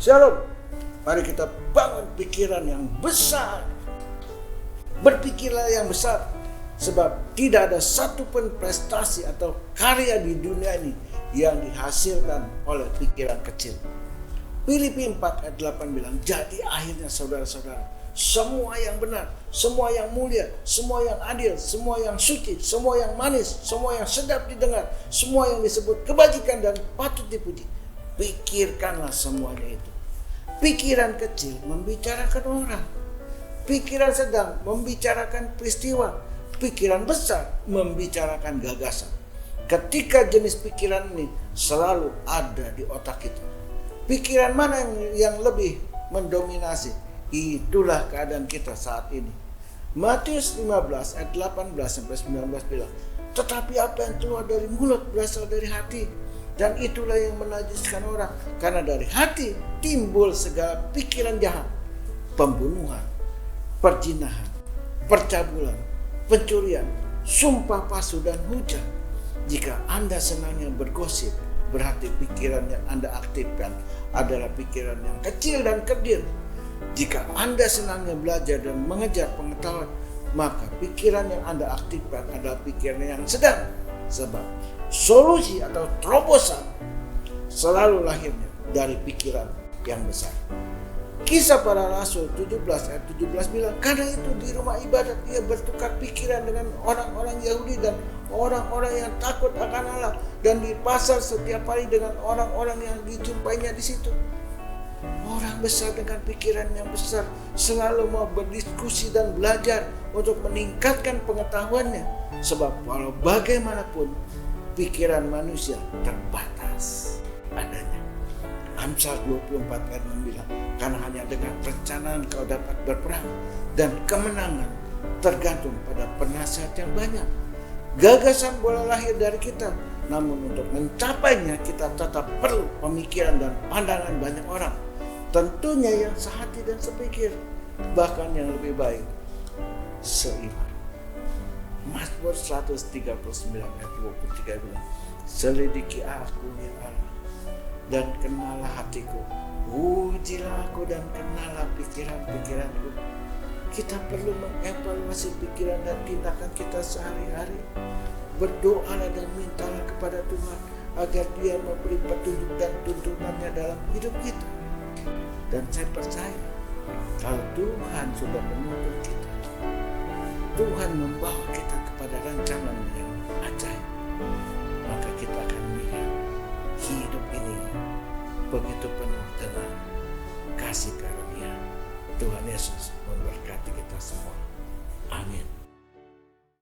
Shalom. Mari kita bangun pikiran yang besar. Berpikirlah yang besar. Sebab tidak ada satupun prestasi atau karya di dunia ini yang dihasilkan oleh pikiran kecil. Filipi 4 ayat 8 bilang, jadi akhirnya saudara-saudara, semua yang benar, semua yang mulia, semua yang adil, semua yang suci, semua yang manis, semua yang sedap didengar, semua yang disebut kebajikan dan patut dipuji, pikirkanlah semuanya itu. Pikiran kecil membicarakan orang, pikiran sedang membicarakan peristiwa, pikiran besar membicarakan gagasan. Ketika jenis pikiran ini selalu ada di otak kita, pikiran mana yang lebih mendominasi, itulah keadaan kita saat ini. Matius 15 ayat 18 sampai 19 bilang, tetapi apa yang keluar dari mulut berasal dari hati, dan itulah yang menajiskan orang. Karena dari hati timbul segala pikiran jahat, pembunuhan, perzinahan, percabulan, pencurian, sumpah palsu dan hujat. Jika Anda senangnya bergosip, berarti pikiran yang Anda aktifkan adalah pikiran yang kecil dan kerdil. Jika Anda senangnya belajar dan mengejar pengetahuan, maka pikiran yang Anda aktifkan adalah pikiran yang sedang. Sebab solusi atau terobosan selalu lahirnya dari pikiran yang besar. Kisah Para Rasul 17 ayat 17 bilang, karena itu di rumah ibadat ia bertukar pikiran dengan orang-orang Yahudi dan orang-orang yang takut akan Allah, dan di pasar setiap hari dengan orang-orang yang dijumpainya di situ. Orang besar dengan pikiran yang besar selalu mau berdiskusi dan belajar untuk meningkatkan pengetahuannya. Sebab walau bagaimanapun pikiran manusia terbatas adanya. Amsal 24 ayat 6 bilang, karena hanya dengan perencanaan kau dapat berperang, dan kemenangan tergantung pada penasihat yang banyak. Gagasan boleh lahir dari kita, namun untuk mencapainya kita tetap perlu pemikiran dan pandangan banyak orang. Tentunya yang sehati dan sepikir, bahkan yang lebih baik seiman. Mazmur 139 ayat 23 bilang, selidiki aku ya Allah, dan kenalah hatiku, ujilah aku dan kenalah pikiran-pikiranku. Kita perlu mengevaluasi pikiran dan tindakan kita sehari-hari. Berdoalah dan mintalah kepada Tuhan agar Dia memberi petunjuk dan tuntunannya dalam hidup kita. Dan saya percaya kalau Tuhan sudah menuntun kita, Tuhan membawa kita kepada rancangan yang ajaib, maka kita akan melihat hidup ini begitu penuh dengan kasih karunia. Tuhan Yesus memberkati.